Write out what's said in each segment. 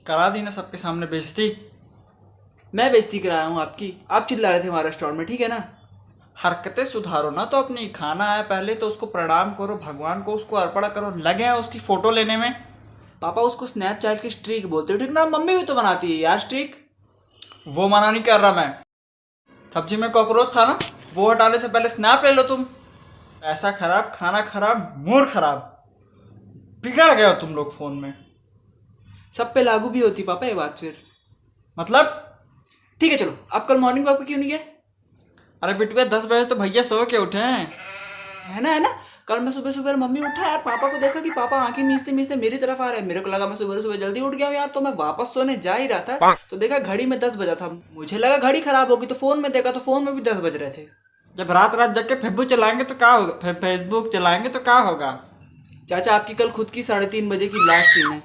करा दी ना सबके सामने बेइज्जती। मैं बेइज्जती कराया हूँ आपकी? आप चिल्ला रहे थे हमारे रेस्टोरेंट में, ठीक है ना? हरकतें सुधारो ना तो अपनी। खाना आया पहले तो उसको प्रणाम करो, भगवान को उसको अर्पण करो। लगे हैं उसकी फोटो लेने में। पापा उसको स्नैपचैट की स्ट्रीक बोलते हो, ठीक ना? मम्मी भी तो बनाती है यार स्ट्रीक। वो मना नहीं कर रहा मैं। सब्जी में कॉकरोच था ना, वो हटाने से पहले स्नैप ले लो तुम। पैसा खराब, खाना खराब, मूड खराब, बिगड़ गए हो तुम लोग फोन में। सब पे लागू भी होती पापा ये बात फिर। मतलब? ठीक है चलो, आप कल मॉर्निंग वॉक पे क्यों नहीं गए? अरे बिटुआ 10 बजे तो भैया सो के उठे हैं। है ना, है ना? कल मैं सुबह सुबह मम्मी उठा यार, पापा को देखा कि पापा आंखें मीचते मीचते मेरी तरफ आ रहे हैं। मेरे को लगा मैं सुबह सुबह जल्दी उठ गया हूँ यार, तो मैं वापस सोने जा ही रहा था तो देखा घड़ी में 10 बजा था। मुझे लगा घड़ी खराब होगी तो फोन में देखा तो फोन में भी 10 बज रहे थे। जब रात रात जग के फेसबुक चलाएंगे तो क्या होगा? फेसबुक चलाएंगे तो क्या होगा? चाचा आपकी कल खुद की 3:30 बजे की लास्ट सीन है,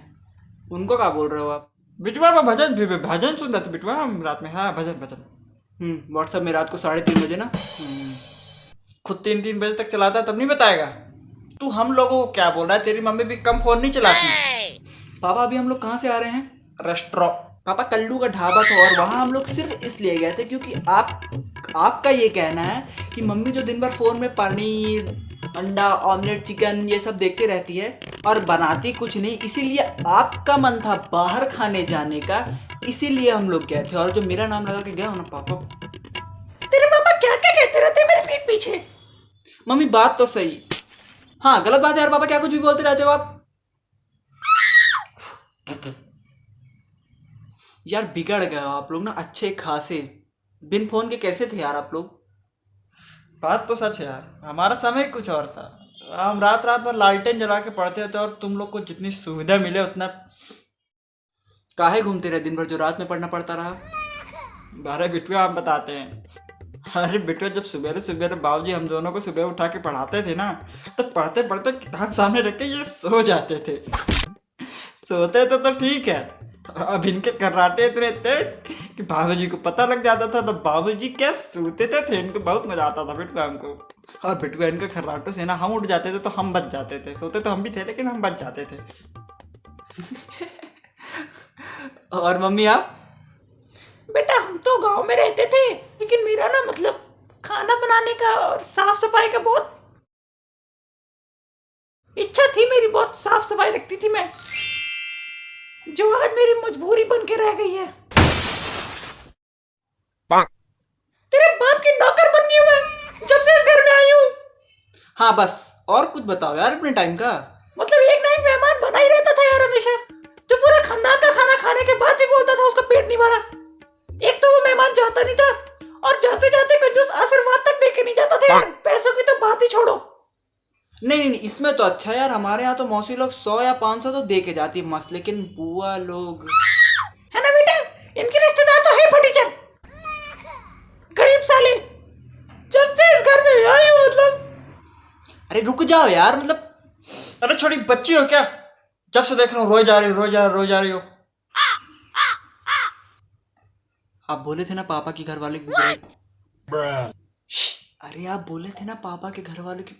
उनको क्या बोल रहे हो आप? बिटुआ मैं भजन भजन सुन रहा था बिटुआ हम रात में। हाँ भजन भजन। व्हाट्सएप में रात को 3:30 बजे ना। खुद 3-3 बजे तक चलाता है तब नहीं बताएगा? तू हम लोगों को क्या बोल रहा है? तेरी मम्मी भी कम फोन नहीं चलाती। पापा अभी हम लोग कहाँ से आ रहे हैं? रेस्टोरेंट। पापा कल्लू का ढाबा था और वहाँ हम लोग सिर्फ इसलिए गए थे क्योंकि आपका ये कहना है कि मम्मी जो दिन भर फ़ोन में पनीर, अंडा, ऑमलेट, चिकन ये सब देखते रहती है और बनाती कुछ नहीं, इसीलिए आपका मन था बाहर खाने जाने का, इसीलिए हम लोग गए थे। और जो मेरा नाम लगा के गया हो ना पापा, तेरे पापा क्या क्या कहते रहते हैं मेरे पीठ पीछे। मम्मी बात तो सही। हाँ गलत बात है यार पापा, क्या कुछ भी बोलते रहते हो आप। यार बिगड़ गए हो आप लोग ना अच्छे खासे। बिन फोन के कैसे थे यार आप लोग? बात तो सच है यार, हमारा समय कुछ और था। हम रात रात भर लालटेन जला के पढ़ते थे और तुम लोग को जितनी सुविधा मिले उतना। काहे घूमते रहे दिन भर जो रात में पढ़ना पड़ता रहा? अरे बिटुआ हम बताते हैं। अरे बिटुआ जब सुबह सुबह बाबूजी हम दोनों को सुबह उठा के पढ़ाते थे ना, तो पढ़ते पढ़ते किताब सामने रख के ये सो जाते थे। सोते तो ठीक है, अब इनके कर्राटे इतने थे कि बाबूजी को पता लग जाता था। तो बाबूजी क्या सोते थे, इनको बहुत मजा आता था बिटुआ हमको। और बिटुआ इनके खर्राटों से ना हम उठ जाते थे तो हम बच जाते थे। सोते तो हम भी थे लेकिन हम बच जाते थे। और मम्मी आप? बेटा हम तो गांव में रहते थे, लेकिन मेरा ना मतलब खाना बनाने का और साफ सफाई का बहुत इच्छा थी मेरी, बहुत साफ सफाई रखती थी मैं, जो आज मेरी मजबूरी बन के रह गई है। तेरे बाप की नौकर बन गई हूं मैं जब से इस घर में आई हूँ। हाँ बस, और कुछ बताओ यार अपने टाइम का। मतलब एक ना एक मेहमान बना ही रहता था यार हमेशा, जो पूरा खानदान का खाना खाने के बाद भी बोलता था उसका पेट नहीं भरा। एक तो वो मेहमान जाता नहीं था और जाते जाते कंजूस आशीर्वाद तक देके नहीं जाता था यार। पैसों की तो बात ही छोड़ो। नहीं, इसमें तो अच्छा यार, हमारे यहाँ तो मौसी लोग 100 या 500 तो दे के जाती है मस्त, लेकिन बुआ लोग है ना बेटा, इनके रिश्तेदार तो है फटीचर, गरीब साले, जब से इस घर में आए मतलब। अरे रुक जाओ यार, मतलब अरे छोटी बच्ची हो क्या? जब से देख रहा हूँ रोज जा रही हो, रोज जा रही हो। आप बोले थे ना पापा की घर वाले की बुराई। अरे आप बोले थे ना पापा के घर वालों की,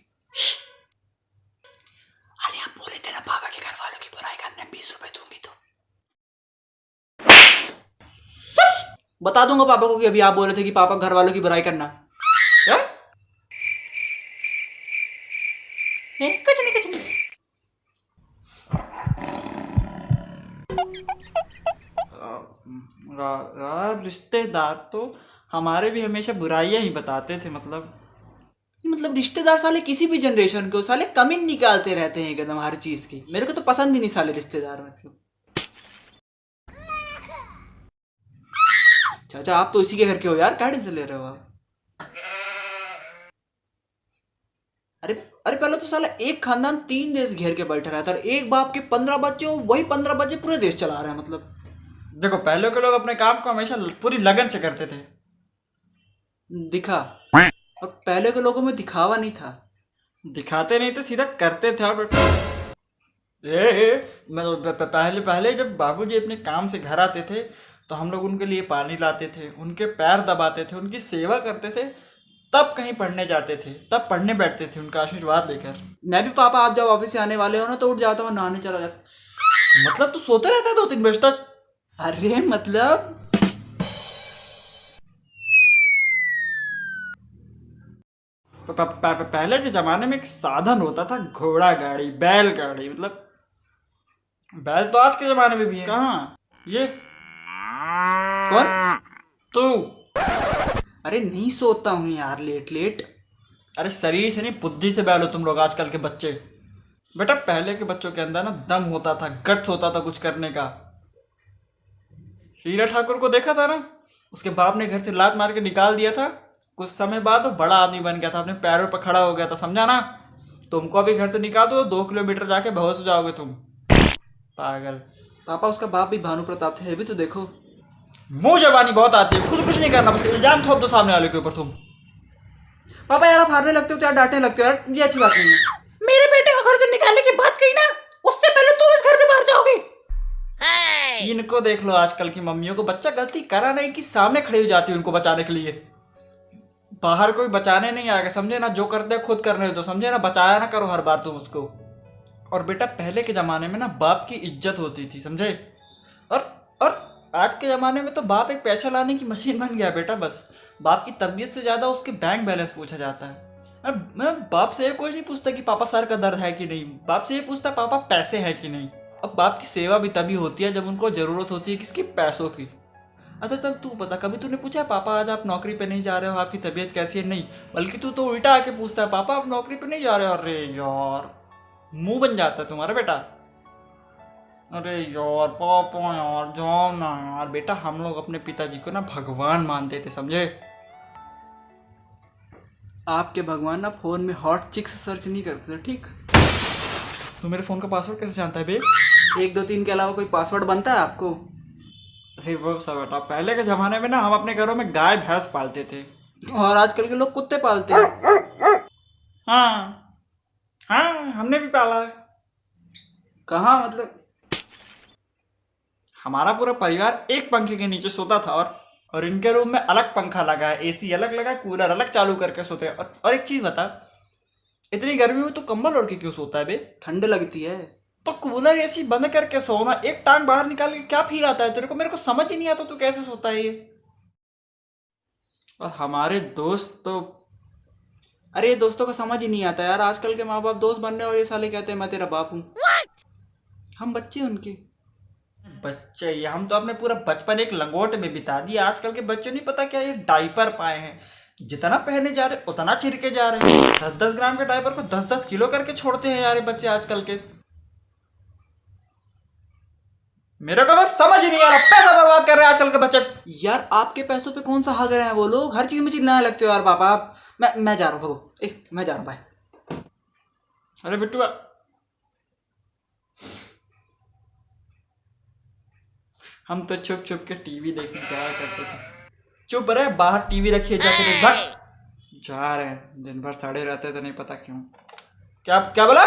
अरे आप बोले थे ना पापा के घर वालों की बुराई करने 20 रुपए दूंगी तो बता दूंगा पापा को कि अभी आप बोले थे कि पापा घर वालों की बुराई करना। क्या? कुछ नहीं। यार रिश्तेदार तो हमारे भी हमेशा बुराइयां ही बताते थे। मतलब रिश्तेदार साले किसी भी जनरेशन को साले कमी निकालते रहते हैं एकदम हर चीज की। मेरे को तो पसंद ही नहीं साले रिश्तेदार। मतलब चाचा आप तो इसी के घर के हो यार, क्या टेंशन ले रहे हो आप? अरे पहले तो साला एक खानदान 3 देश घेर के बैठा रहता है, एक बाप के 15 बच्चे हो, वही 15 बच्चे पूरे देश चला रहे हैं। मतलब देखो पहले के लोग अपने काम को हमेशा पूरी लगन से करते थे। दिखा, और पहले के लोगों में दिखावा नहीं था। दिखाते नहीं थे, सीधा करते थे। और पहले जब बाबूजी अपने काम से घर आते थे तो हम लोग उनके लिए पानी लाते थे, उनके पैर दबाते थे, उनकी सेवा करते थे, तब कहीं पढ़ने जाते थे, तब पढ़ने बैठते थे उनका आशीर्वाद लेकर। मैं भी पापा आप जब ऑफिस से आने वाले हो ना तो उठ जाता हूँ, नहाने चला जाता। मतलब तू सोते रहता है 2-3 बजे तक? अरे मतलब पहले के जमाने में एक साधन होता था, घोड़ा गाड़ी, बैलगाड़ी। मतलब बैल तो आज के जमाने में भी है। कहाँ ये? कौन? तू? अरे नहीं सोता हूँ यार लेट लेट। अरे शरीर से नहीं, बुद्धि से बैल हो तुम लोग आजकल के बच्चे। बेटा पहले के बच्चों के अंदर ना दम होता था, गट्स होता था कुछ करने का। हीरा ठाकुर को देखा था ना, उसके बाप ने घर से लात मार के निकाल दिया था, कुछ समय बाद वो बड़ा आदमी बन गया था, अपने पैरों पर खड़ा हो गया था, समझा ना। तुमको अभी घर से निकाल दो, 2 किलोमीटर जाके बेहोश हो जाओगे तुम, पागल। पापा उसका बाप भी भानु प्रताप थे, ये भी तो देखो। मुंह जबानी बहुत आती है, खुद कुछ नहीं करना, बस इल्जाम थोप दो सामने वाले के ऊपर तुम। पापा यार आप हारने लगते हो तो यार डांटने लगते हो यार, ये अच्छी बात नहीं है। मेरे बेटे का घर से निकालने की बात कही ना, उससे पहले तुम इस घर से बाहर जाओगे। इनको देख लो, आजकल की मम्मियों को बच्चा गलती करा नहीं कि सामने खड़ी हो जाती है उनको बचाने के लिए। बाहर कोई बचाने नहीं आएगा, समझे ना। जो करते हैं खुद करने दो, समझे ना। बचाया ना करो हर बार तुम उसको। और बेटा पहले के ज़माने में ना बाप की इज्जत होती थी, समझे। और आज के ज़माने में तो बाप एक पैसा लाने की मशीन बन गया बेटा। बस बाप की तबीयत से ज़्यादा उसके बैंक बैलेंस पूछा जाता है। मैं बाप से ये कोई नहीं पूछता कि पापा सर का दर्द है कि नहीं, बाप से ये पूछता पापा पैसे हैं कि नहीं। अब बाप की सेवा भी तभी होती है जब उनको ज़रूरत होती है किसकी? पैसों की। अच्छा चल तू बता, कभी तूने पूछा पापा आज आप नौकरी पे नहीं जा रहे हो, आपकी तबीयत कैसी है? नहीं, बल्कि तू तो उल्टा आके पूछता है पापा आप नौकरी पे नहीं जा रहे हो। अरे यार मुंह बन जाता है तुम्हारा बेटा। अरे यार पापा यार जाओ ना यार। बेटा हम लोग अपने पिताजी को ना भगवान मानते थे, समझे। आपके भगवान ना फोन में हॉट चिक्स सर्च नहीं करते थे, ठीक। तू मेरे फ़ोन का पासवर्ड कैसे जानता है बे? 1 2 3 के अलावा कोई पासवर्ड बनता है आपको? अरे वो सब बेटा, पहले के ज़माने में ना हम अपने घरों में गाय भैंस पालते थे। और आजकल के लोग कुत्ते पालते हैं। हाँ हाँ हमने भी पाला है। कहाँ मतलब? हमारा पूरा परिवार एक पंखे के नीचे सोता था, और इनके रूम में अलग पंखा लगा है, एसी अलग लगा है, कूलर अलग चालू करके सोते हैं। और एक चीज़ बता, इतनी गर्मी में तू कंबल ओढ़ के क्यों सोता है बे? ठंड लगती है। तो कूलर एसी बंद करके सोना, एक टांग बाहर निकाल के क्या फील आता है तेरे को? मेरे को समझ ही नहीं आता तू कैसे सोता है ये। और हमारे दोस्त तो, अरे ये दोस्तों का समझ ही नहीं आता यार, आजकल के माँ बाप दोस्त बन रहे और ये साले कहते हैं मैं तेरा बाप हूँ। हम बच्चे उनके। बच्चे ये, हम तो अपने पूरा बचपन एक लंगोट में बिता दिया। आजकल के बच्चे नहीं पता क्या ये डायपर पाए हैं, जितना पहने जा रहे उतना छिड़के जा रहे हैं। 10-10 ग्राम के डायपर को 10-10 किलो करके छोड़ते हैं यार ये बच्चे आजकल के। मेरे को तो समझ ही नहीं आ रहा, पैसा बर्बाद कर रहे हैं आजकल के बच्चे। यार आपके पैसों पे कौन सा हक रहे हैं वो लोग? हर चीज में चिल्लाने लगते हो यार पापा आप। मैं जा रहा हूँ, भगो। मैं जा रहा हूँ, बाय। अरे बिट्टू हम तो छुप छुप के टीवी देखने जाया करते थे। चुप रहे, बाहर टीवी रखिए जाके देख। जा रहे हैं, दिन भर सड़े रहते तो नहीं पता क्यों। क्या बोला?